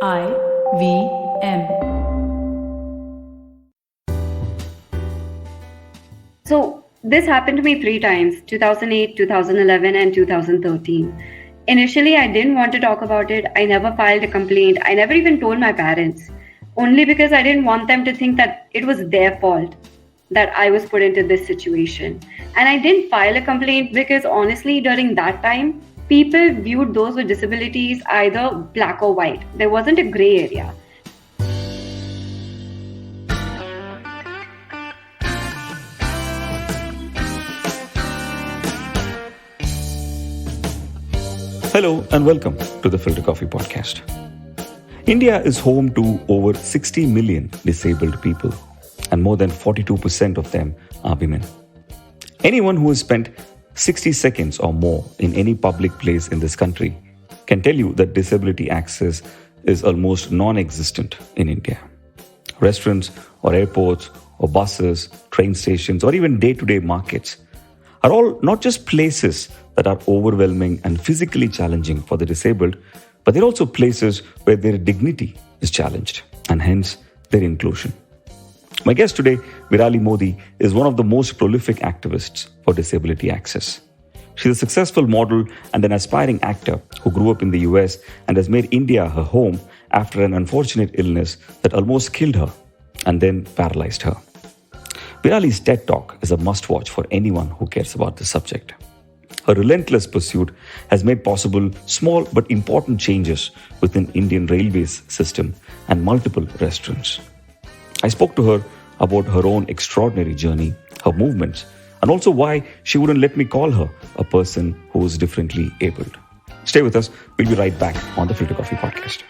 IVM. So this happened to me 3 times: 2008, 2011, and 2013. Initially, I didn't want to talk about it. I never filed a complaint. I never even told my parents, only because I didn't want them to think that it was their fault that I was put into this situation. And I didn't file a complaint because honestly, during that time, people viewed those with disabilities either black or white. There wasn't a gray area. Hello and welcome to the Filter Koffee Podcast. India is home to over 60 million disabled people, and more than 42% of them are women. Anyone who has spent 60 seconds or more in any public place in this country can tell you that disability access is almost non-existent in India. Restaurants or airports or buses, train stations, or even day-to-day markets are all not just places that are overwhelming and physically challenging for the disabled, but they're also places where their dignity is challenged and hence their inclusion. My guest today, Virali Modi, is one of the most prolific activists for disability access. She's a successful model and an aspiring actor who grew up in the US and has made India her home after an unfortunate illness that almost killed her and then paralyzed her. Virali's TED Talk is a must-watch for anyone who cares about this subject. Her relentless pursuit has made possible small but important changes within Indian Railways system and multiple restaurants. I spoke to her about her own extraordinary journey, her movements, and also why she wouldn't let me call her a person who is differently abled. Stay with us. We'll be right back on the Filter Koffee Podcast.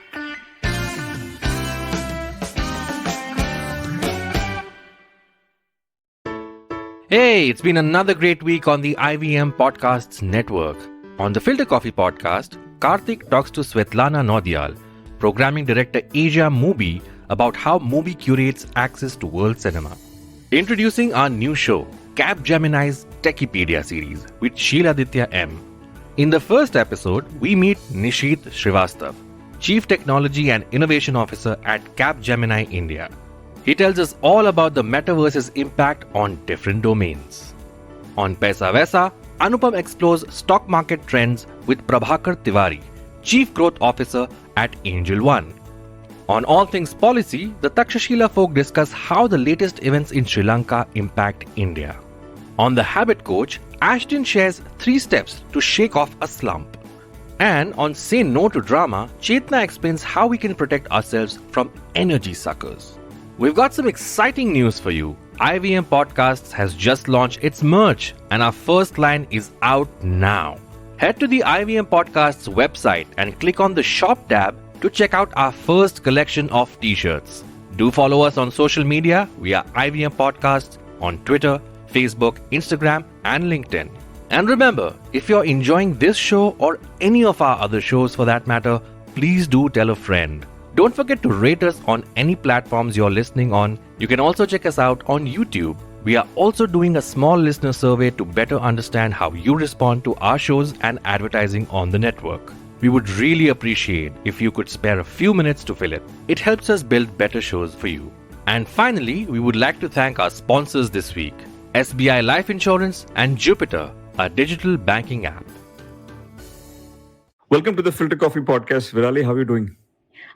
Hey, it's been another great week on the IVM Podcasts network. On the Filter Koffee Podcast, Karthik talks to Svetlana Naudial, Programming Director Asia Movie, about how movie curates access to world cinema. Introducing our new show, Capgemini's Techipedia series with Sheeladitya M. In the first episode, we meet Nishit Srivastav, Chief Technology and Innovation Officer at Capgemini India. He tells us all about the metaverse's impact on different domains. On Paisa Vaisa, Anupam explores stock market trends with Prabhakar Tiwari, Chief Growth Officer at Angel One. On All Things Policy, the Takshashila folk discuss how the latest events in Sri Lanka impact India. On The Habit Coach, Ashton shares 3 steps to shake off a slump. And on Say No to Drama, Chetna explains how we can protect ourselves from energy suckers. We've got some exciting news for you. IVM Podcasts has just launched its merch and our first line is out now. Head to the IVM Podcasts website and click on the shop tab to check out our first collection of t-shirts. Do follow us on social media. We are IVM Podcasts on Twitter, Facebook, Instagram and LinkedIn. And remember, if you're enjoying this show or any of our other shows for that matter, please do tell a friend. Don't forget to rate us on any platforms you're listening on. You can also check us out on YouTube. We are also doing a small listener survey to better understand how you respond to our shows and advertising on the network. We would really appreciate if you could spare a few minutes to fill it. It helps us build better shows for you. And finally, we would like to thank our sponsors this week, SBI Life Insurance and Jupiter, our digital banking app. Welcome to the Filter Koffee Podcast. Virali, how are you doing?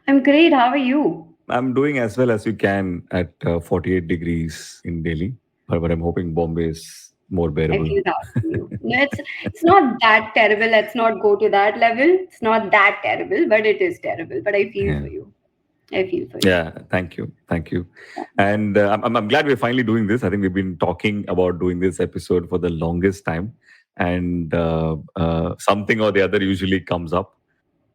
I'm great. How are you? I'm doing as well as you can at 48 degrees in Delhi, but I'm hoping Bombay is more I bearable. feel that for you. No, it's not that terrible. Let's not go to that level. It's not that terrible, but it is terrible. But I feel for you. I feel for you. Yeah, thank you. And I'm glad we're finally doing this. I think we've been talking about doing this episode for the longest time, and something or the other usually comes up.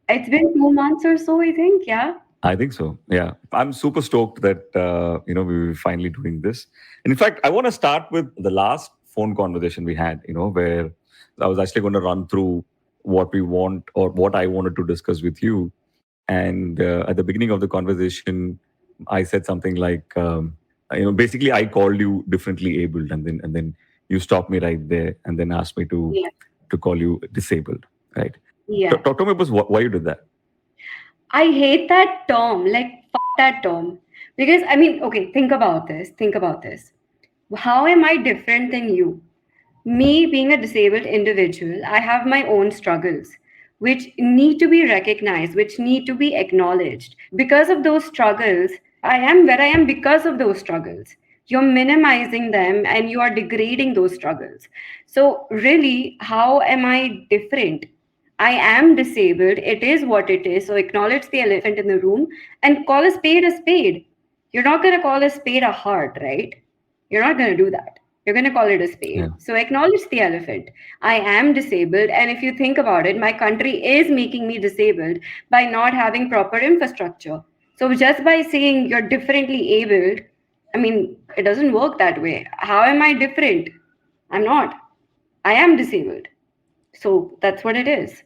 It's been 2 months or so, I think. Yeah. I think so. Yeah, I'm super stoked that we're finally doing this. And in fact, I want to start with the last phone conversation we had. Where I was actually going to run through what we want or what I wanted to discuss with you. And at the beginning of the conversation, I said something like, basically, I called you differently abled, and then you stopped me right there, and then asked me to call you disabled, right? Yeah. Talk to me about why you did that. I hate that term. Like, that term. Because, I mean, okay, think about this. Think about this. How am I different than you? Me being a disabled individual, I have my own struggles, which need to be recognized, which need to be acknowledged. Because of those struggles, I am where I am because of those struggles. You're minimizing them and you are degrading those struggles. So, really, how am I different? I am disabled. It is what it is. So, acknowledge the elephant in the room and call a spade a spade. You're not going to call a spade a heart, right? You're not going to do that. You're going to call it a Yeah. spade. So acknowledge the elephant. I am disabled. And if you think about it, my country is making me disabled by not having proper infrastructure. So just by saying you're differently abled, I mean, it doesn't work that way. How am I different? I'm not. I am disabled. So that's what it is.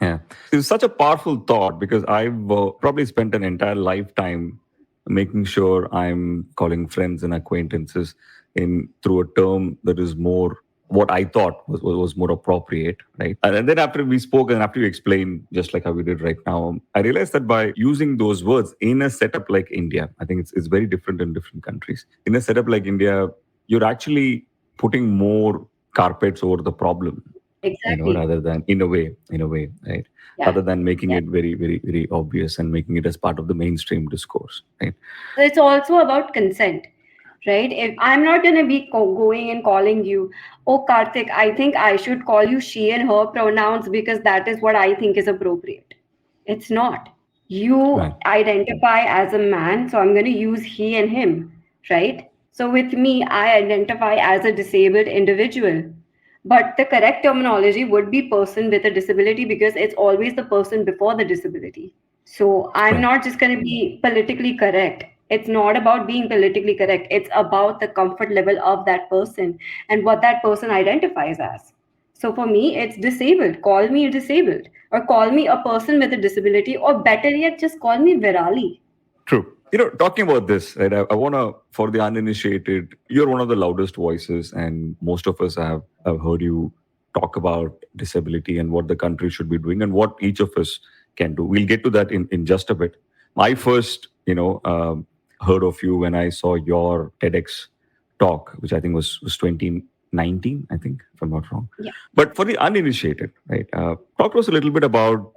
Yeah. It's such a powerful thought because I've probably spent an entire lifetime making sure I'm calling friends and acquaintances in through a term that is more what I thought was more appropriate, right? And then after we spoke and after you explained, just like how we did right now, I realized that by using those words in a setup like India, I think it's very different in different countries. In a setup like India, you're actually putting more carpets over the problem, Exactly. rather than in a way, right? Yeah. Rather than making Yeah. it very, very, very obvious and making it as part of the mainstream discourse, right? So it's also about consent, right? If I'm not going to be going and calling you, oh, Karthik, I think I should call you she and her pronouns because that is what I think is appropriate. It's not. You Right. identify as a man, so I'm going to use he and him, right? So with me, I identify as a disabled individual. But the correct terminology would be person with a disability because it's always the person before the disability. So I'm Right. not just going to be politically correct. It's not about being politically correct. It's about the comfort level of that person and what that person identifies as. So for me, it's disabled. Call me disabled or call me a person with a disability, or better yet, just call me Virali. True. Talking about this, right? I want to, for the uninitiated, you're one of the loudest voices, and most of us have heard you talk about disability and what the country should be doing and what each of us can do. We'll get to that in just a bit. I first, heard of you when I saw your TEDx talk, which I think was 2019, I think, if I'm not wrong. Yeah. But for the uninitiated, right? Talk to us a little bit about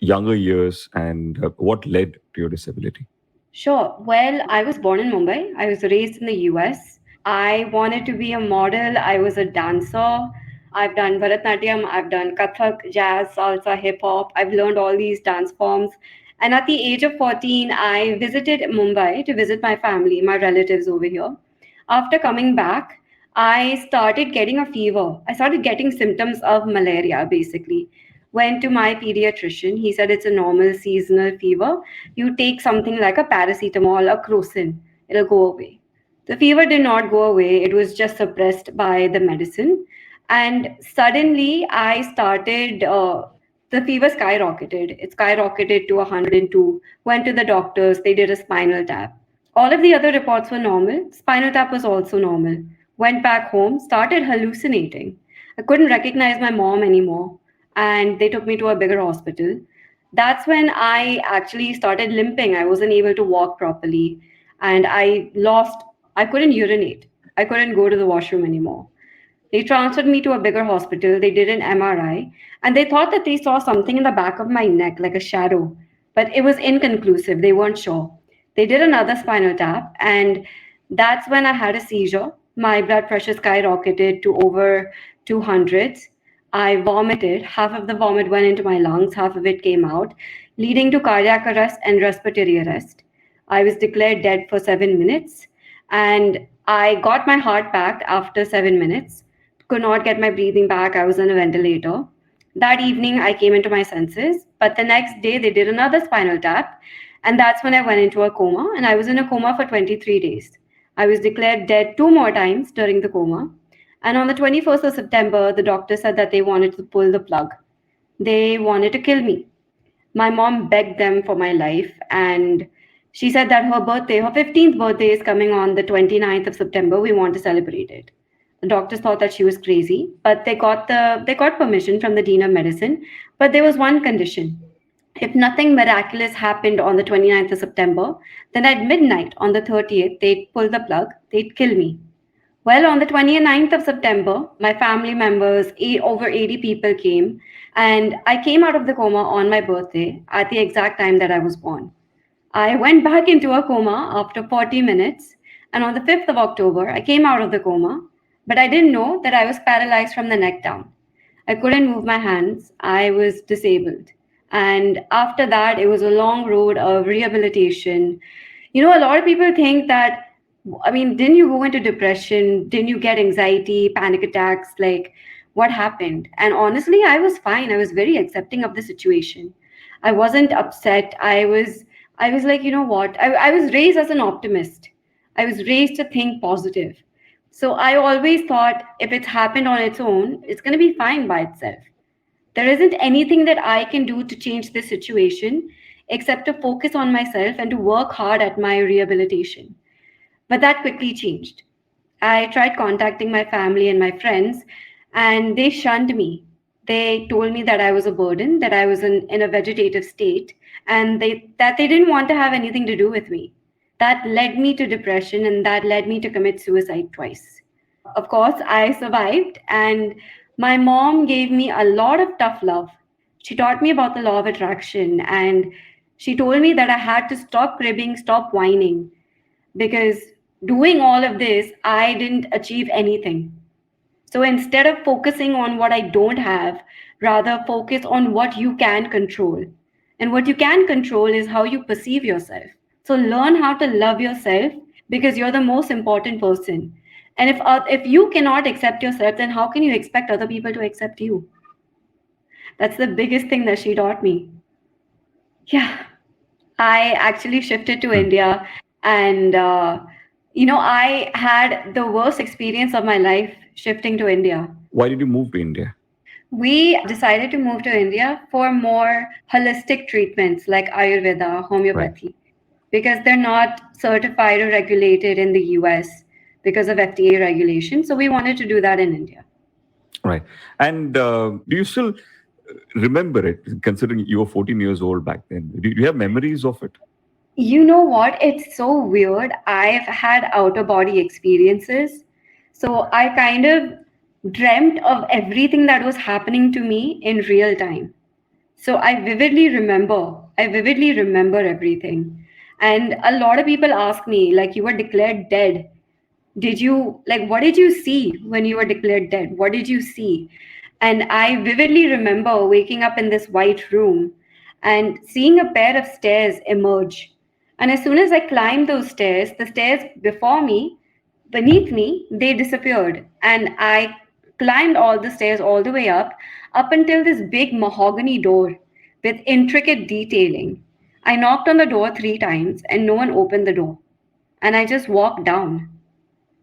younger years and what led to your disability. Sure. Well, I was born in Mumbai. I was raised in the US. I wanted to be a model. I was a dancer. I've done Bharatnatyam, I've done Kathak, jazz, salsa, hip hop. I've learned all these dance forms. And at the age of 14, I visited Mumbai to visit my family, my relatives over here. After coming back, I started getting a fever. I started getting symptoms of malaria, basically. Went to my pediatrician. He said it's a normal seasonal fever. You take something like a paracetamol, a crocin, it'll go away. The fever did not go away, it was just suppressed by the medicine. And suddenly, I started, the fever skyrocketed. It skyrocketed to 102. Went to the doctors, they did a spinal tap. All of the other reports were normal. Spinal tap was also normal. Went back home, started hallucinating. I couldn't recognize my mom anymore, and they took me to a bigger hospital. That's when I actually started limping. I wasn't able to walk properly, and I couldn't urinate. I couldn't go to the washroom anymore. They transferred me to a bigger hospital. They did an MRI, and they thought that they saw something in the back of my neck, like a shadow, but it was inconclusive. They weren't sure. They did another spinal tap, and that's when I had a seizure. My blood pressure skyrocketed to over 200s. I vomited. Half of the vomit went into my lungs, half of it came out, leading to cardiac arrest and respiratory arrest. I was declared dead for 7 minutes, and I got my heart back after 7 minutes. Could not get my breathing back. I was on a ventilator. That evening, I came into my senses, but the next day, they did another spinal tap, and that's when I went into a coma, and I was in a coma for 23 days. I was declared dead two more times during the coma, and on the 21st of September, the doctor said that they wanted to pull the plug. They wanted to kill me. My mom begged them for my life, and she said that her 15th birthday is coming on the 29th of September. We want to celebrate it. The doctors thought that she was crazy, but they got permission from the dean of medicine. But there was one condition. If nothing miraculous happened on the 29th of September, then at midnight on the 30th, they'd pull the plug, they'd kill me. Well, on the 29th of September, my family members, over 80 people came, and I came out of the coma on my birthday at the exact time that I was born. I went back into a coma after 40 minutes, and on the 5th of October, I came out of the coma, but I didn't know that I was paralyzed from the neck down. I couldn't move my hands, I was disabled. And after that, it was a long road of rehabilitation. A lot of people think that, I mean, didn't you go into depression? Didn't you get anxiety, panic attacks? Like, what happened? And honestly, I was fine. I was very accepting of the situation. I wasn't upset. I was like, you know what? I was raised as an optimist. I was raised to think positive. So I always thought if it's happened on its own, it's going to be fine by itself. There isn't anything that I can do to change this situation except to focus on myself and to work hard at my rehabilitation. But that quickly changed. I tried contacting my family and my friends, and they shunned me. They told me that I was a burden, that I was in a vegetative state, and that they didn't want to have anything to do with me. That led me to depression, and that led me to commit suicide twice. Of course, I survived, and my mom gave me a lot of tough love. She taught me about the law of attraction, and she told me that I had to stop cribbing, stop whining, because doing all of this, I didn't achieve anything. So instead of focusing on what I don't have, rather focus on what you can control. And what you can control is how you perceive yourself. So learn how to love yourself because you're the most important person. And if you cannot accept yourself, then how can you expect other people to accept you? That's the biggest thing that she taught me. Yeah, I actually shifted to India, and I had the worst experience of my life shifting to India. Why did you move to India? We decided to move to India for more holistic treatments like Ayurveda, homeopathy, because they're not certified or regulated in the US because of FDA regulation. So we wanted to do that in India. Right. And do you still remember it, considering you were 14 years old back then? Do you have memories of it? You know what? It's so weird. I've had outer body experiences. So I kind of dreamt of everything that was happening to me in real time. So I vividly remember everything. And a lot of people ask me, like, you were declared dead. What did you see when you were declared dead? What did you see? And I vividly remember waking up in this white room and seeing a pair of stairs emerge. And as soon as I climbed those stairs, the stairs beneath me, they disappeared. And I climbed all the stairs all the way up until this big mahogany door with intricate detailing. I knocked on the door 3 times and no one opened the door. And I just walked down.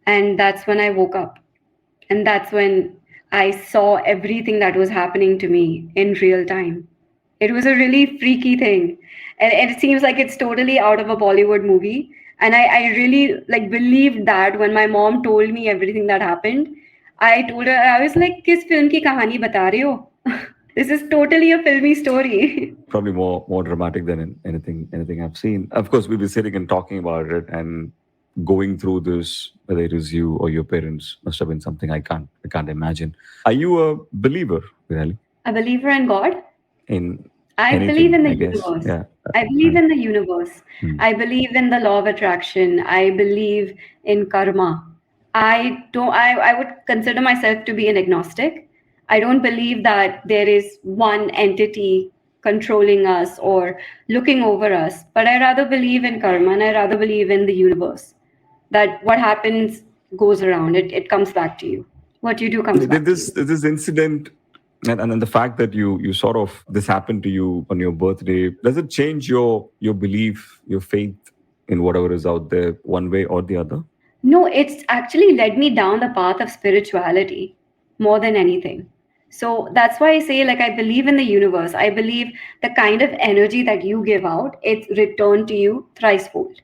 And that's when I woke up. And that's when I saw everything that was happening to me in real time. It was a really freaky thing. And it seems like it's totally out of a Bollywood movie. And I really believed that when my mom told me everything that happened. I told her, I was like, "Kis film ki kahani bata rahe ho?" This is totally a filmy story. Probably more dramatic than anything I've seen. Of course, we've been sitting and talking about it, and going through this, whether it is you or your parents, must have been something I can't imagine. Are you a believer, Virali? A believer in God? I Anything, believe in the I guess. universe. Yeah. I believe in the universe. I believe in the law of attraction. I believe in karma. I would consider myself to be an agnostic. I don't believe that there is one entity controlling us or looking over us, but I rather believe in karma and I rather believe in the universe. That what happens goes around. It comes back to you. What you do comes back to you. This incident and then the fact that you sort of this happened to you on your birthday, does it change your belief, your faith in whatever is out there one way or the other? No, it's actually led me down the path of spirituality more than anything. So that's why I say, I believe in the universe. I believe the kind of energy that you give out, it's returned to you thricefold.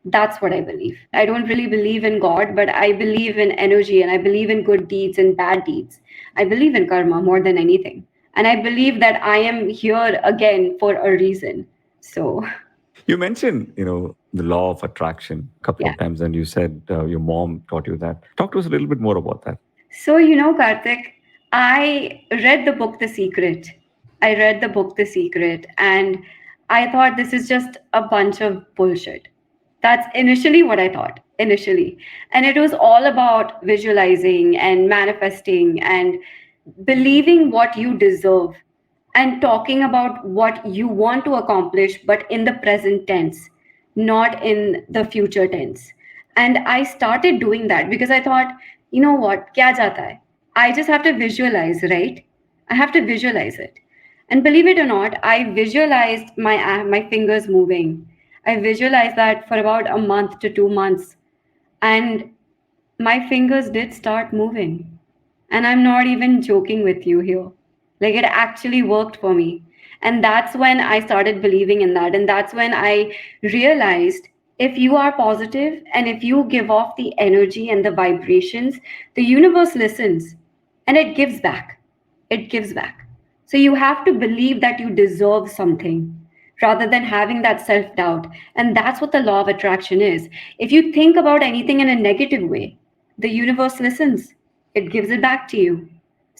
That's what I believe. I don't really believe in God, but I believe in energy and I believe in good deeds and bad deeds. I believe in karma more than anything. And I believe that I am here again for a reason. So, You mentioned, the law of attraction a couple yeah. of times, and you said your mom taught you that. Talk to us a little bit more about that. So, Karthik, I read the book The Secret. I read the book The Secret, and I thought this is just a bunch of bullshit. That's initially what I thought, initially. And it was all about visualizing and manifesting and believing what you deserve and talking about what you want to accomplish, but in the present tense, not in the future tense. And I started doing that because I thought, what, kya jata hai? I just have to visualize, right? I have to visualize it. And believe it or not, I visualized my fingers moving. I visualized that for about a month to 2 months, and my fingers did start moving. And I'm not even joking with you here. Like it actually worked for me. And that's when I started believing in that. And that's when I realized if you are positive and if you give off the energy and the vibrations, the universe listens and it gives back. It gives back. So you have to believe that you deserve something rather than having that self doubt. And that's what the law of attraction is. If you think about anything in a negative way, the universe listens, it gives it back to you.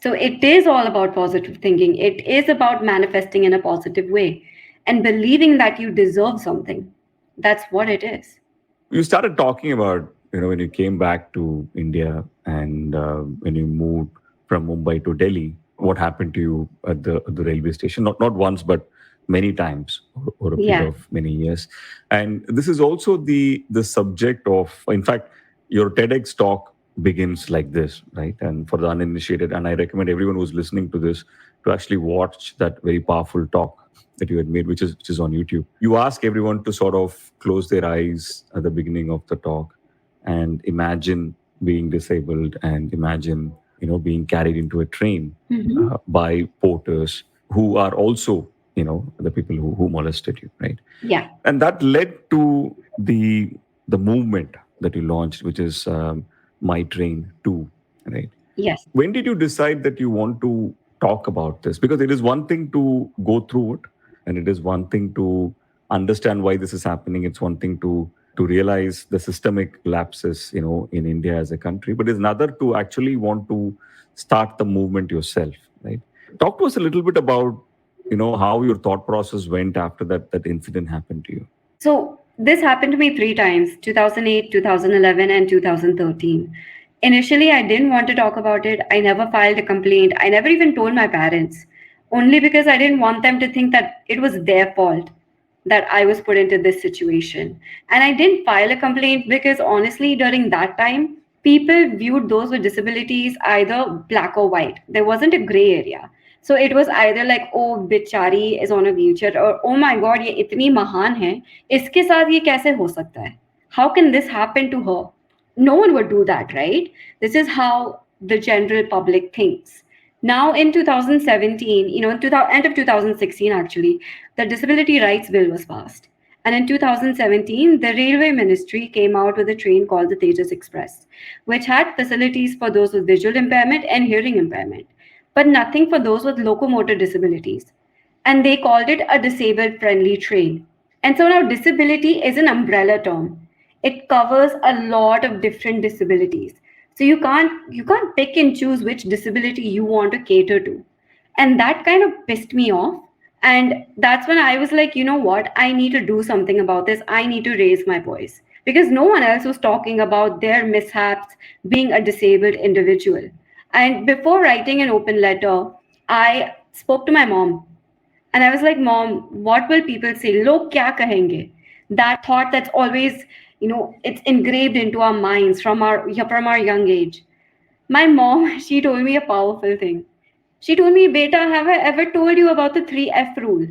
So it is all about positive thinking. It is about manifesting in a positive way and believing that you deserve something. That's what it is. You started talking about, when you came back to India and when you moved from Mumbai to Delhi, what happened to you at the railway station? Not once, but many times over a period Yeah. of many years. And this is also the subject of, in fact, your TEDx talk begins like this, right? And for the uninitiated, and I recommend everyone who's listening to this to actually watch that very powerful talk that you had made, which is on YouTube. You ask everyone to sort of close their eyes at the beginning of the talk and imagine being disabled and imagine, being carried into a train Mm-hmm. by porters who are also, the people who molested you, right? Yeah. And that led to the movement that you launched, which is My Train 2, right? Yes. When did you decide that you want to talk about this? Because it is one thing to go through it, and it is one thing to understand why this is happening. It's one thing to realize the systemic lapses, in India as a country, but it's another to actually want to start the movement yourself, right? Talk to us a little bit about, how your thought process went after that incident happened to you. So this happened to me three times: 2008, 2011, and 2013. Initially, I didn't want to talk about it. I never filed a complaint. I never even told my parents, only because I didn't want them to think that it was their fault that I was put into this situation. And I didn't file a complaint because honestly, during that time, people viewed those with disabilities either black or white. There wasn't a gray area. So it was either like, oh, Bichari is on a wheelchair, or oh my God, ये इतनी महान है, इसके साथ ये कैसे हो सकता है? How can this happen to her? No one would do that, right? This is how the general public thinks. Now in 2017, end of 2016 actually, the Disability Rights Bill was passed. And in 2017, the Railway Ministry came out with a train called the Tejas Express, which had facilities for those with visual impairment and hearing impairment, but nothing for those with locomotor disabilities. And they called it a disabled friendly train. And so now disability is an umbrella term. It covers a lot of different disabilities. So you can't pick and choose which disability you want to cater to. And that kind of pissed me off. And that's when I was like, you know what? I need to do something about this. I need to raise my voice because no one else was talking about their mishaps being a disabled individual. And before writing an open letter, I spoke to my mom and I was like, Mom, what will people say? Log kya kahenge? That thought that's always, it's engraved into our minds from our young age. My mom, she told me a powerful thing. She told me, Beta, have I ever told you about the 3F rule?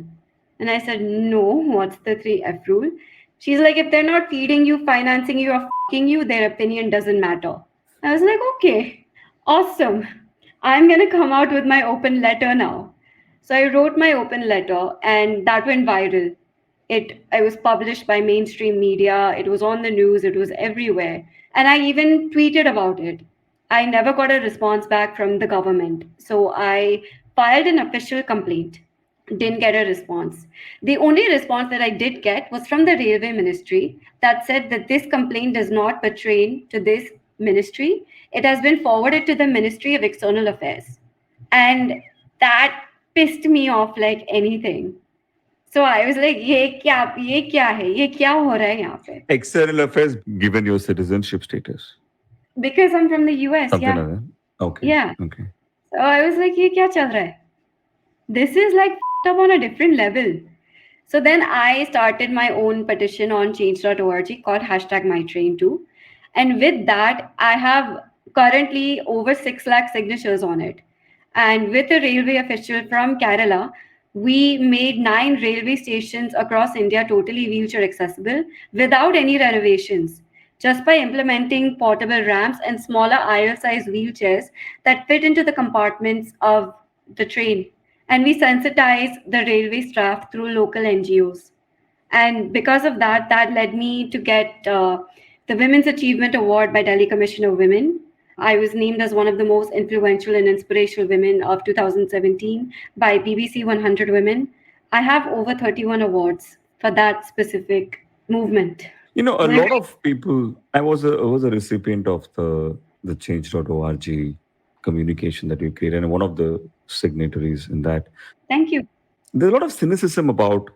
And I said, No, what's the 3F rule? She's like, if they're not feeding you, financing you, or fucking you, their opinion doesn't matter. I was like, okay, awesome. I'm going to come out with my open letter now. So I wrote my open letter and that went viral. I was published by mainstream media, it was on the news, it was everywhere. And I even tweeted about it. I never got a response back from the government. So I filed an official complaint. Didn't get a response. The only response that I did get was from the railway ministry that said that this complaint does not pertain to this ministry. It has been forwarded to the Ministry of External Affairs. And that pissed me off like anything. So I was like, ये क्या है? ये क्या हो रहा है यहाँ पे? External affairs, given your citizenship status. Because I'm from the US, Something yeah. like that. Okay. Yeah. Okay. So I was like, ये क्या चल रहा है? This is like up on a different level. So then I started my own petition on change.org called #MyTrain2. And with that, I have currently over 6 lakh signatures on it. And with a railway official from Kerala, we made 9 railway stations across India totally wheelchair accessible without any renovations, just by implementing portable ramps and smaller aisle-sized wheelchairs that fit into the compartments of the train. And we sensitize the railway staff through local NGOs. And because of that, that led me to get the Women's Achievement Award by Delhi Commission of Women. I was named as one of the most influential and inspirational women of 2017 by BBC 100 Women. I have over 31 awards for that specific movement. You know, a lot of people. I was a recipient of the change.org communication that we created, and one of the signatories in that. Thank you. There's a lot of cynicism about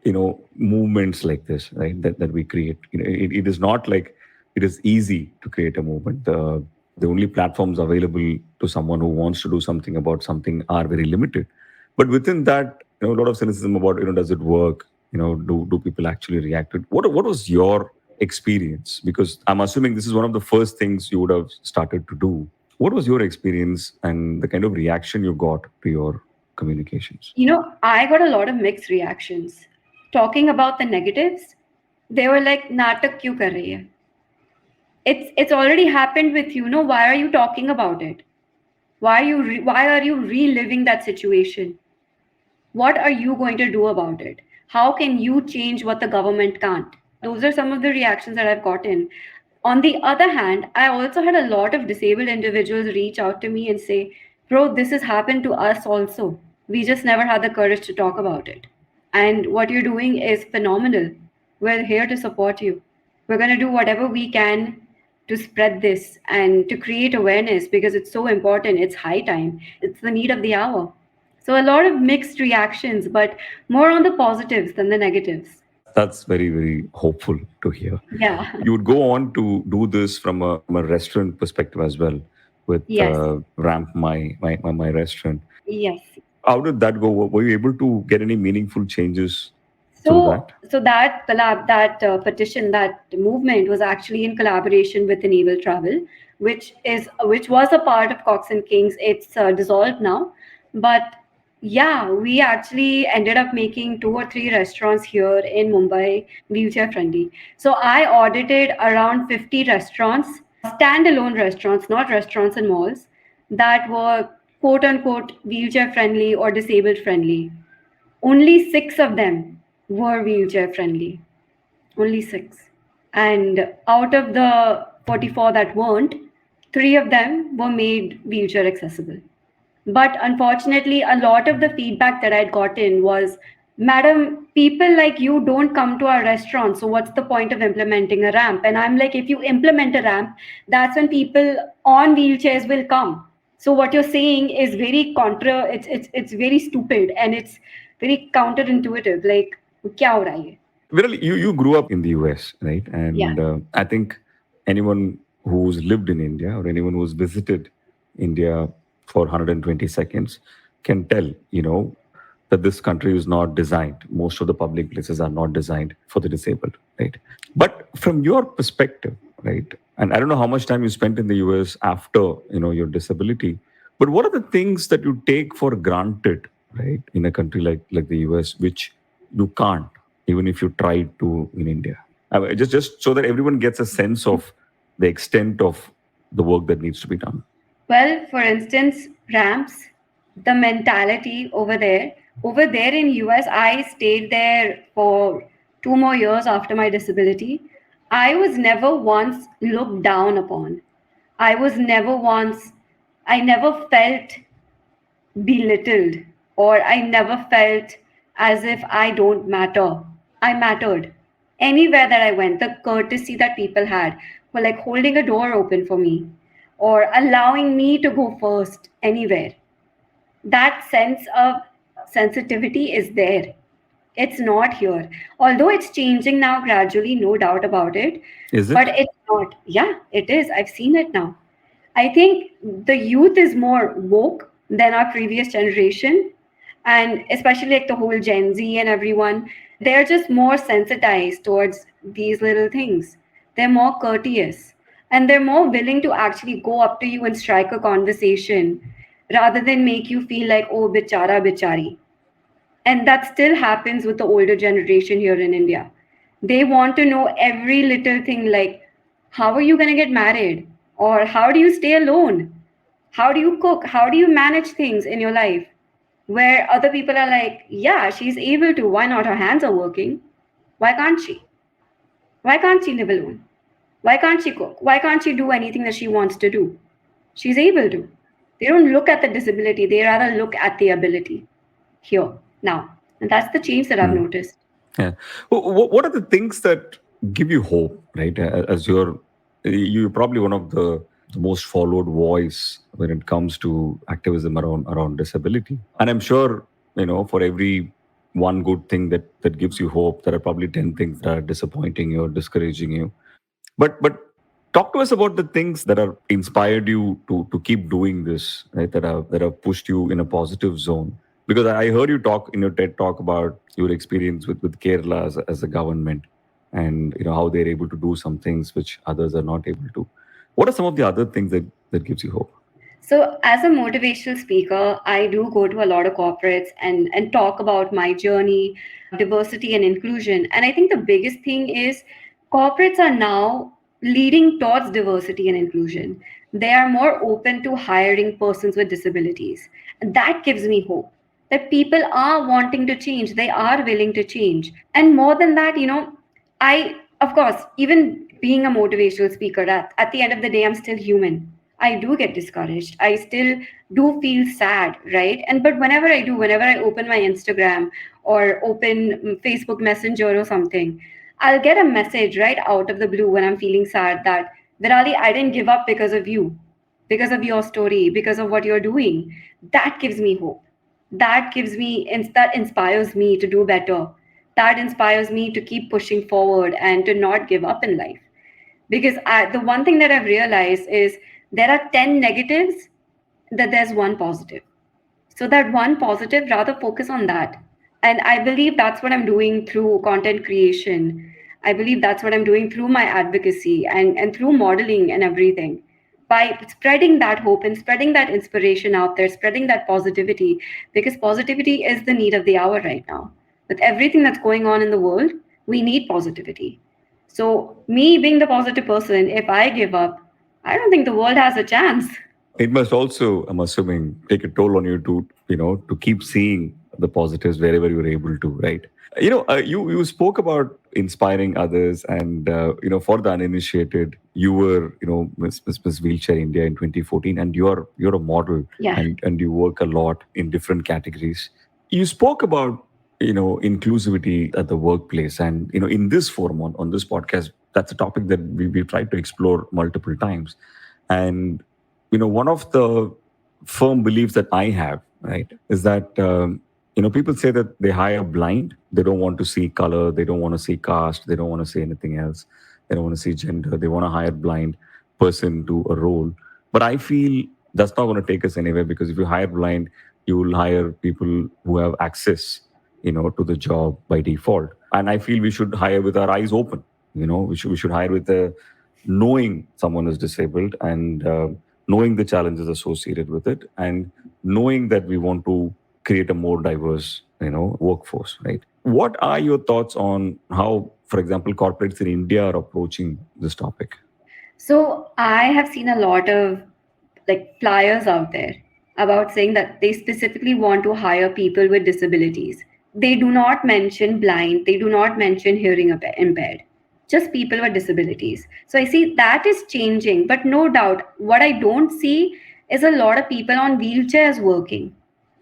movements like this, right? That we create. It is not like it is easy to create a movement. The only platforms available to someone who wants to do something about something are very limited. But within that, a lot of cynicism about does it work? Do people actually react to it? What was your experience? Because I'm assuming this is one of the first things you would have started to do. What was your experience and the kind of reaction you got to your communications? I got a lot of mixed reactions. Talking about the negatives, they were like, "Natak kyun kar rahi hai? It's already happened with you. No, why are you talking about it? Why are you reliving that situation? What are you going to do about it? How can you change what the government can't?" Those are some of the reactions that I've gotten. On the other hand, I also had a lot of disabled individuals reach out to me and say, "Bro, this has happened to us also. We just never had the courage to talk about it. And what you're doing is phenomenal. We're here to support you. We're going to do whatever we can to spread this and to create awareness because it's so important. It's high time. It's the need of the hour." So a lot of mixed reactions, but more on the positives than the negatives. That's very, very hopeful to hear. Yeah. You would go on to do this from a restaurant perspective as well with Yes. Ramp My Restaurant. Yes. How did that go? Were you able to get any meaningful changes through So, that? so that petition, that movement was actually in collaboration with Enable Travel, which was a part of Cox and Kings. It's dissolved now, but yeah, we actually ended up making 2 or 3 restaurants here in Mumbai wheelchair friendly. So I audited around 50 restaurants, standalone restaurants, not restaurants in malls, that were quote unquote wheelchair friendly or disabled friendly. Only 6 of them were wheelchair friendly. Only 6. And out of the 44 that weren't, 3 of them were made wheelchair accessible. But unfortunately, a lot of the feedback that I'd gotten was, "Madam, people like you don't come to our restaurant, so what's the point of implementing a ramp?" And I'm like, if you implement a ramp, that's when people on wheelchairs will come. So what you're saying is very it's very stupid and it's very counterintuitive. Like, kya ho raha hai ye? Virali, you grew up in the US, right? And Yeah. I think anyone who's lived in India or anyone who's visited India for 120 seconds can tell, that this country is not designed. Most of the public places are not designed for the disabled, right? But from your perspective, right? And I don't know how much time you spent in the US after, your disability, but what are the things that you take for granted, right, in a country like the US, which you can't, even if you try to in India? Just so that everyone gets a sense of the extent of the work that needs to be done. Well, for instance, ramps, the mentality over there. Over there in US, I stayed there for 2 more years after my disability. I was never once looked down upon. I never felt belittled, or I never felt as if I don't matter. I mattered. Anywhere that I went, the courtesy that people had were like holding a door open for me or allowing me to go first anywhere. That sense of sensitivity is there. It's not here. Although it's changing now gradually, no doubt about it, Is but it? it's not. Yeah, it is. I've seen it now. I think the youth is more woke than our previous generation, and especially like the whole Gen Z and everyone, they're just more sensitized towards these little things. They're more courteous and they're more willing to actually go up to you and strike a conversation rather than make you feel like, oh, bichara, bichari. And that still happens with the older generation here in India. They want to know every little thing like, how are you going to get married? Or how do you stay alone? How do you cook? How do you manage things in your life? Where other people are like, yeah, she's able to. Why not? Her hands are working. Why can't she? Why can't she live alone? Why can't she cook? Why can't she do anything that she wants to do? She's able to. They don't look at the disability, they rather look at the ability here now. And that's the change that I've noticed. Yeah. What are the things that give you hope, right? As you're probably one of the most followed voice when it comes to activism around disability. And I'm sure, for every one good thing that gives you hope, there are probably 10 things that are disappointing you or discouraging you. But talk to us about the things that have inspired you to keep doing this, right? That have pushed you in a positive zone. Because I heard you talk in your TED talk about your experience with Kerala as a government, and how they're able to do some things which others are not able to. What are some of the other things that gives you hope? So, as a motivational speaker, I do go to a lot of corporates and talk about my journey, diversity and inclusion. And I think the biggest thing is corporates are now leading towards diversity and inclusion. They are more open to hiring persons with disabilities. And that gives me hope that people are wanting to change, they are willing to change. And more than that, of course, even being a motivational speaker, at the end of the day, I'm still human. I do get discouraged. I still do feel sad, right? And but whenever I open my Instagram or open Facebook Messenger or something, I'll get a message right out of the blue when I'm feeling sad that Virali, I didn't give up because of you, because of your story, because of what you're doing. That gives me hope. That inspires me to do better. That inspires me to keep pushing forward and to not give up in life. Because the one thing that I've realized is there are 10 negatives, that there's one positive. So that one positive, rather focus on that. And I believe that's what I'm doing through content creation. I believe that's what I'm doing through my advocacy and through modeling and everything. By spreading that hope and spreading that inspiration out there, spreading that positivity, because positivity is the need of the hour right now. With everything that's going on in the world, we need positivity. So, me being the positive person, if I give up, I don't think the world has a chance. It must also, I'm assuming, take a toll on you to keep seeing the positives wherever you're able to, right? You spoke about inspiring others, and for the uninitiated, you were Miss Wheelchair India in 2014, and you're a model, Yeah. and you work a lot in different categories. You spoke about inclusivity at the workplace, and in this forum on this podcast, that's a topic that we tried to explore multiple times, and one of the firm beliefs that I have, right, is that people say that they hire blind. They don't want to see color. They don't want to see caste. They don't want to see anything else. They don't want to see gender. They want to hire blind person to a role. But I feel that's not going to take us anywhere, because if you hire blind, you will hire people who have access, to the job by default. And I feel we should hire with our eyes open. We should hire with the knowing someone is disabled, and knowing the challenges associated with it, and knowing that we want to create a more diverse workforce, right? What are your thoughts on how, for example, corporates in India are approaching this topic? So I have seen a lot of like flyers out there about saying that they specifically want to hire people with disabilities. They do not mention blind, they do not mention hearing impaired, just people with disabilities. So I see that is changing, but no doubt, what I don't see is a lot of people on wheelchairs working.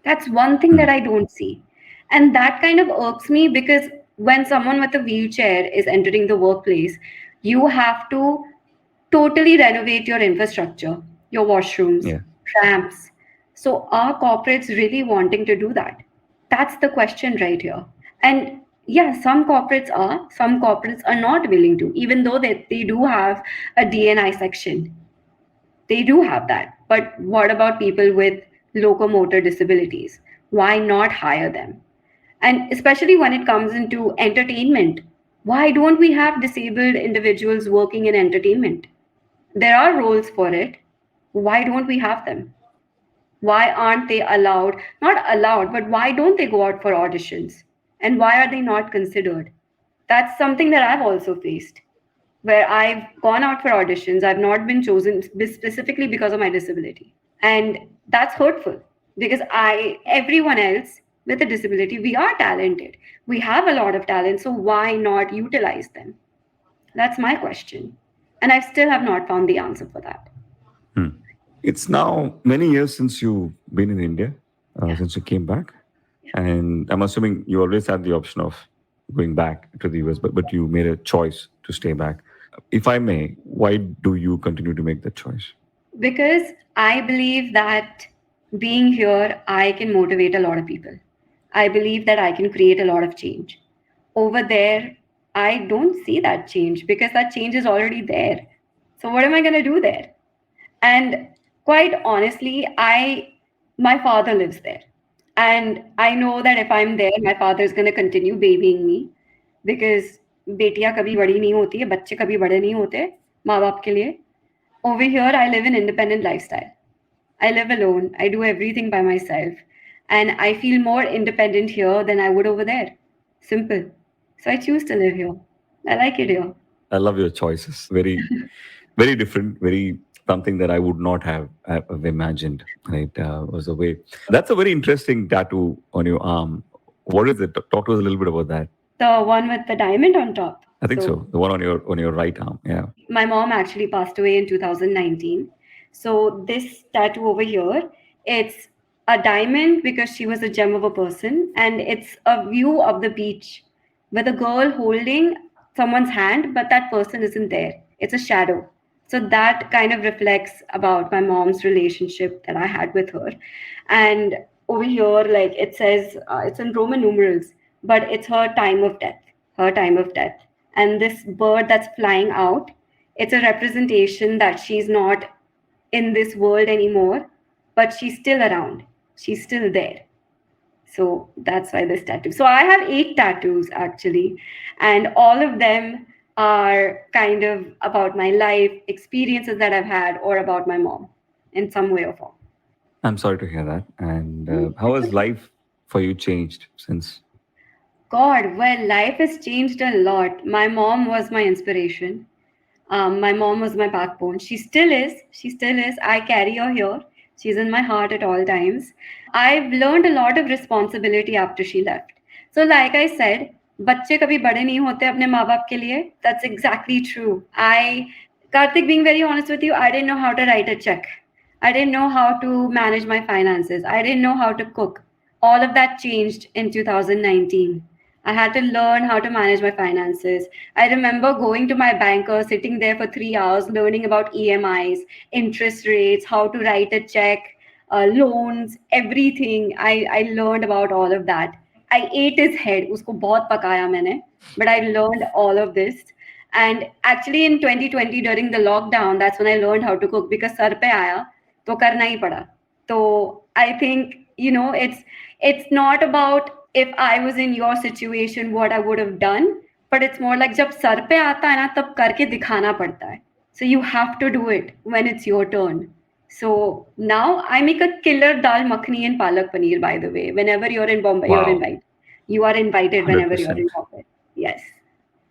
That's one thing that I don't see. And that kind of irks me because when someone with a wheelchair is entering the workplace, you have to totally renovate your infrastructure, your washrooms, Yeah. ramps. So, are corporates really wanting to do that? That's the question right here. And yeah, some corporates are not willing to, even though they do have a DNI section. They do have that. But what about people with locomotor disabilities? Why not hire them? And especially when it comes into entertainment, why don't we have disabled individuals working in entertainment? There are roles for it. Why don't we have them? Why aren't they allowed? Not allowed, but why don't they go out for auditions? And why are they not considered? That's something that I've also faced, where I've gone out for auditions. I've not been chosen specifically because of my disability. And that's hurtful because everyone else with a disability, we are talented. We have a lot of talent. So why not utilize them? That's my question. And I still have not found the answer for that. Hmm. It's now many years since you've been in India, Yeah. since you came back. And I'm assuming you always had the option of going back to the US, but you made a choice to stay back. If I may, why do you continue to make that choice? Because I believe that being here, I can motivate a lot of people. I believe that I can create a lot of change. Over there, I don't see that change because that change is already there. So what am I going to do there? And quite honestly, my father lives there. And I know that if I'm there, my father is going to continue babying me because बेटियां कभी बड़ी नहीं होती है, बच्चे कभी बड़े नहीं होते माँ बाप के लिए. Over here, I live an independent lifestyle. I live alone. I do everything by myself. And I feel more independent here than I would over there. Simple. So I choose to live here. I like it here. I love your choices. Very, very different. Very something that I would not have imagined. Right, was a way. That's a very interesting tattoo on your arm. What is it? Talk to us a little bit about that. The one with the diamond on top. I think so. The one on your right arm. Yeah. My mom actually passed away in 2019. So this tattoo over here, it's a diamond because she was a gem of a person, and it's a view of the beach with a girl holding someone's hand, but that person isn't there. It's a shadow. So that kind of reflects about my mom's relationship that I had with her. And over here, like it says, it's in Roman numerals, but it's her time of death. And this bird that's flying out, it's a representation that she's not in this world anymore, but she's still around. She's still there. So that's why this tattoo. So I have 8 tattoos actually, and all of them are kind of about my life, experiences that I've had, or about my mom in some way or form. I'm sorry to hear that. And how has life for you changed since? God, well, life has changed a lot. My mom was my inspiration. My mom was my backbone. She still is. She still is. I carry her here. She's in my heart at all times. I've learned a lot of responsibility after she left. So, like I said, बच्चे कभी बड़े नहीं होते अपने माँ बाप के लिए. That's exactly true. Karthik, being very honest with you, I didn't know how to write a check. I didn't know how to manage my finances. I didn't know how to cook. All of that changed in 2019. I had to learn how to manage my finances. I remember going to my banker, sitting there for 3 hours, learning about EMIs, interest rates, how to write a check, loans, everything. I learned about all of that. I ate his head. Usko bahut pakaya maine, but I learned all of this. And actually in 2020 during the lockdown, that's when I learned how to cook because sar pe aaya, to karna hi pada. So I think, it's not about if I was in your situation, what I would have done, but it's more like जब sir पे आता है ना तब करके दिखाना पड़ता है. So you have to do it when it's your turn. So now I make a killer dal makhani and palak paneer, by the way. Whenever you're in Bombay, you're Wow. invited. You are invited whenever you're in 100%. Bombay. Yes.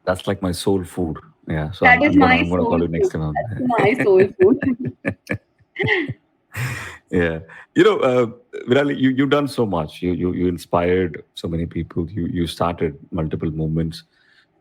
That's like my soul food. Yeah. So That is my I'm gonna soul call you next food. time. That's my soul food. Yeah. Virali, you've done so much. You inspired so many people. You started multiple movements.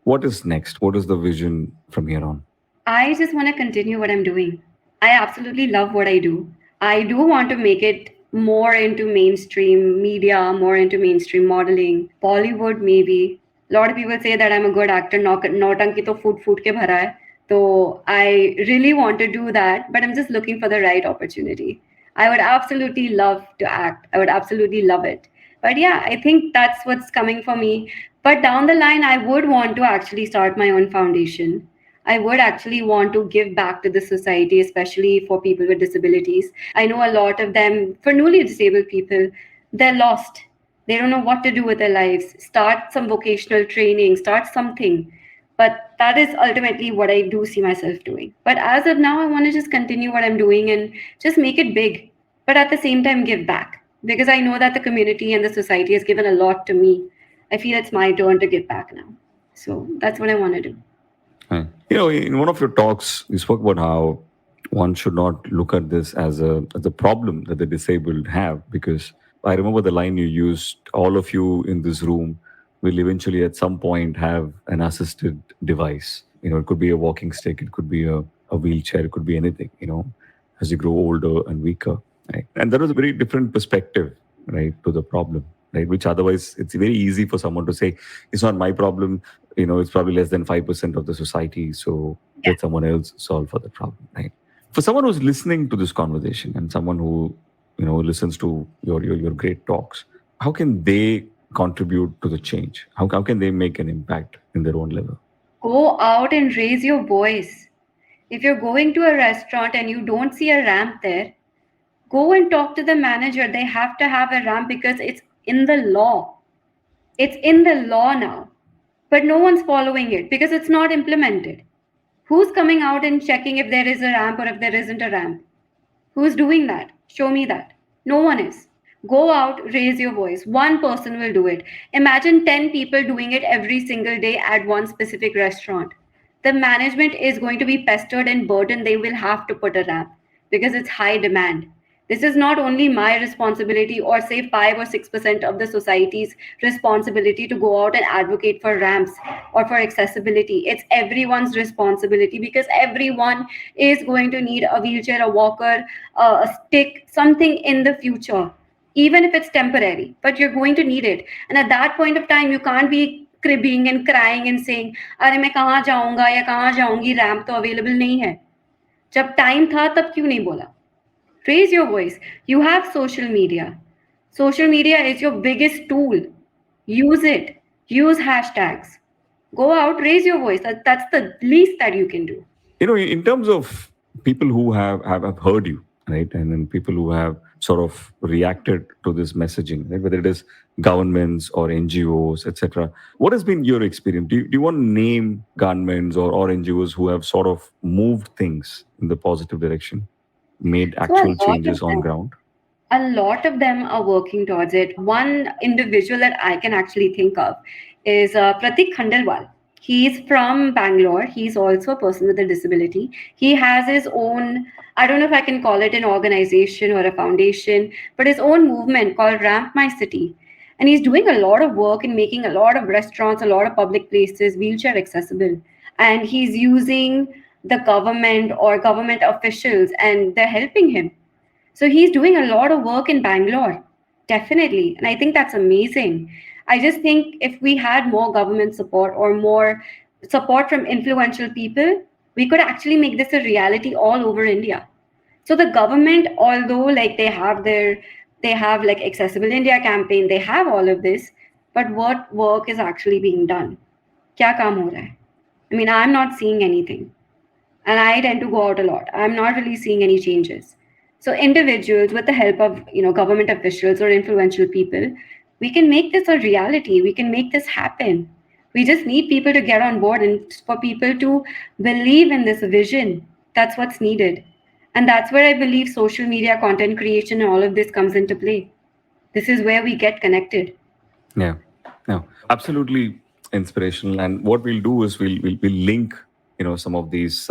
What is next? What is the vision from here on? I just want to continue what I'm doing. I absolutely love what I do. I do want to make it more into mainstream media, more into mainstream modeling, Bollywood maybe. A lot of people say that I'm a good actor. Nautanki to food ke bhara hai. So I really want to do that, but I'm just looking for the right opportunity. I would absolutely love to act. I would absolutely love it. But yeah, I think that's what's coming for me. But down the line, I would want to actually start my own foundation. I would actually want to give back to the society, especially for people with disabilities. I know a lot of them, for newly disabled people, they're lost. They don't know what to do with their lives. Start some vocational training, start something. But that is ultimately what I do see myself doing. But as of now, I want to just continue what I'm doing and just make it big, but at the same time, give back. Because I know that the community and the society has given a lot to me. I feel it's my turn to give back now. So that's what I want to do. In one of your talks, you spoke about how one should not look at this as a problem that the disabled have, because I remember the line you used, all of you in this room will eventually at some point have an assisted device. It could be a walking stick, it could be a wheelchair, it could be anything, as you grow older and weaker. Right? And that was a very different perspective, right, to the problem. Right, which otherwise it's very easy for someone to say, it's not my problem, it's probably less than 5% of the society, so let someone else solve for the problem, right? For someone who's listening to this conversation and someone who, listens to your great talks, how can they contribute to the change? How can they make an impact in their own level? Go out and raise your voice. If you're going to a restaurant and you don't see a ramp there, go and talk to the manager. They have to have a ramp because it's in the law. It's in the law now. But no one's following it because it's not implemented. Who's coming out and checking if there is a ramp or if there isn't a ramp? Who's doing that? Show me that. No one is. Go out, raise your voice. One person will do it. Imagine 10 people doing it every single day at one specific restaurant. The management is going to be pestered and burdened. They will have to put a ramp because it's high demand. This is not only my responsibility or say 5 or 6% of the society's responsibility to go out and advocate for ramps or for accessibility. It's everyone's responsibility because everyone is going to need a wheelchair, a walker, a stick, something in the future, even if it's temporary, but you're going to need it. And at that point of time, you can't be cribbing and crying and saying, अरे मैं कहाँ जाऊंगा या कहाँ जाऊंगी, ramp तो available नहीं है. जब टाइम था तब क्यों नहीं बोला? Raise your voice. You have social media. Social media is your biggest tool. Use it. Use hashtags. Go out, raise your voice. That's the least that you can do. In terms of people who have heard you, right, and then people who have sort of reacted to this messaging, right, whether it is governments or NGOs, etc. What has been your experience? Do you want to name governments or NGOs who have sort of moved things in the positive direction, made actual changes on ground? A lot of them are working towards it. One individual that I can actually think of is Pratik Khandelwal. He's from Bangalore. He's also a person with a disability. He has his own, I don't know if I can call it an organization or a foundation, but his own movement called Ramp My City. And he's doing a lot of work in making a lot of restaurants, a lot of public places wheelchair accessible. And he's using the government or government officials and they're helping him. So he's doing a lot of work in Bangalore, definitely. And I think that's amazing. I just think if we had more government support or more support from influential people, we could actually make this a reality all over India. So the government, although like they have like Accessible India campaign, they have all of this, but what work is actually being done? Kya kaam ho raha hai? I mean, I'm not seeing anything. And I tend to go out a lot. I'm not really seeing any changes. So individuals, with the help of government officials or influential people, we can make this a reality. We can make this happen. We just need people to get on board and for people to believe in this vision. That's what's needed. And that's where I believe social media content creation and all of this comes into play. This is where we get connected. Yeah, absolutely inspirational. And what we'll do is we'll link some of these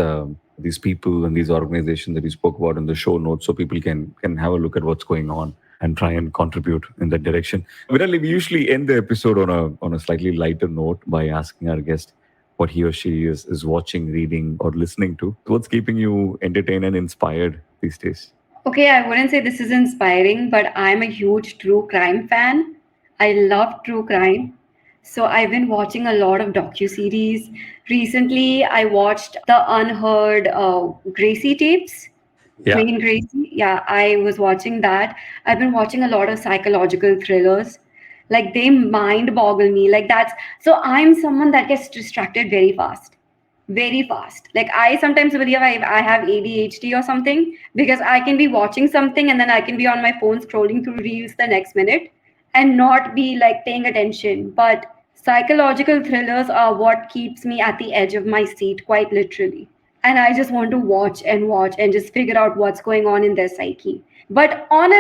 people and these organizations that we spoke about in the show notes, so people can have a look at what's going on and try and contribute in that direction. Virali, we usually end the episode on a slightly lighter note by asking our guest what he or she is watching, reading, or listening to. What's keeping you entertained and inspired these days? Okay, I wouldn't say this is inspiring, but I'm a huge true crime fan. I love true crime. So I've been watching a lot of docu-series. Recently, I watched the Unheard Gracie tapes. Yeah. Wayne Gracie. Yeah, I was watching that. I've been watching a lot of psychological thrillers. Like they mind boggle me. Like that's so I'm someone that gets distracted very fast. Very fast. Like I sometimes believe I have ADHD or something because I can be watching something and then I can be on my phone scrolling through reels the next minute and not be like paying attention. But psychological thrillers are what keeps me at the edge of my seat, quite literally. And I just want to watch and just figure out what's going on in their psyche. But on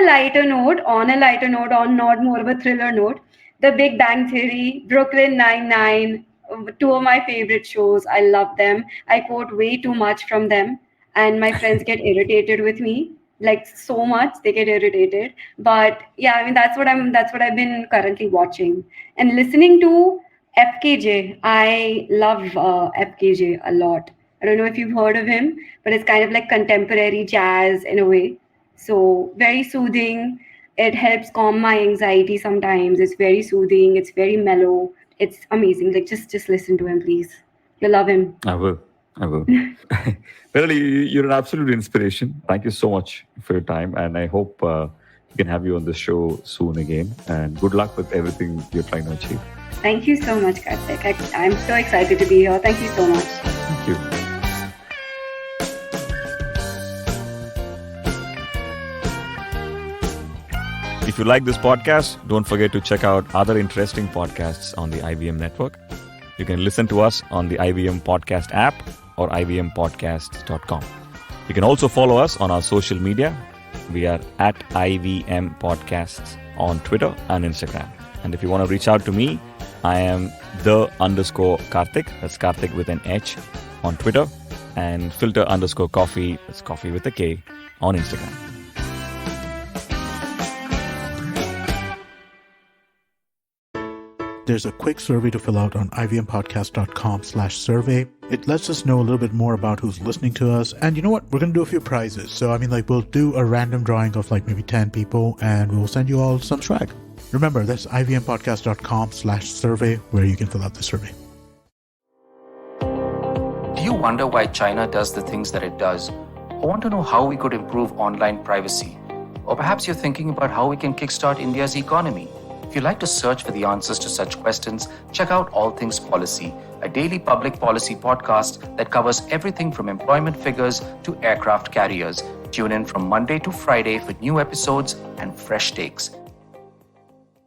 not more of a thriller note, The Big Bang Theory, Brooklyn Nine-Nine, two of my favorite shows. I love them. I quote way too much from them, and my friends get irritated with me like so much they get irritated. But yeah, I mean that's what I've been currently watching and listening to. FKJ, I love FKJ a lot. I don't know if you've heard of him, but it's kind of like contemporary jazz in a way. So very soothing. It helps calm my anxiety sometimes. It's very soothing. It's very mellow. It's amazing. Like just listen to him, please. You'll love him. I will. Virali, you're an absolute inspiration. Thank you so much for your time. And I hope we can have you on the show soon again. And good luck with everything you're trying to achieve. Thank you so much, Karthik. I'm so excited to be here. Thank you so much. Thank you. If you like this podcast, don't forget to check out other interesting podcasts on the IVM network. You can listen to us on the IVM Podcast app or ivmpodcast.com. You can also follow us on our social media. We are at IVM Podcasts on Twitter and Instagram. And if you want to reach out to me, I am _Karthik. That's Karthik with an H on Twitter. And Filter_Koffee. That's coffee with a K on Instagram. There's a quick survey to fill out on ivmpodcast.com/survey. It lets us know a little bit more about who's listening to us. And you know what? We're going to do a few prizes. So, we'll do a random drawing of maybe 10 people and we'll send you all some swag. Remember, that's ivmpodcast.com/survey where you can fill out the survey. Do you wonder why China does the things that it does? Or want to know how we could improve online privacy? Or perhaps you're thinking about how we can kickstart India's economy. If you'd like to search for the answers to such questions, check out All Things Policy, a daily public policy podcast that covers everything from employment figures to aircraft carriers. Tune in from Monday to Friday for new episodes and fresh takes.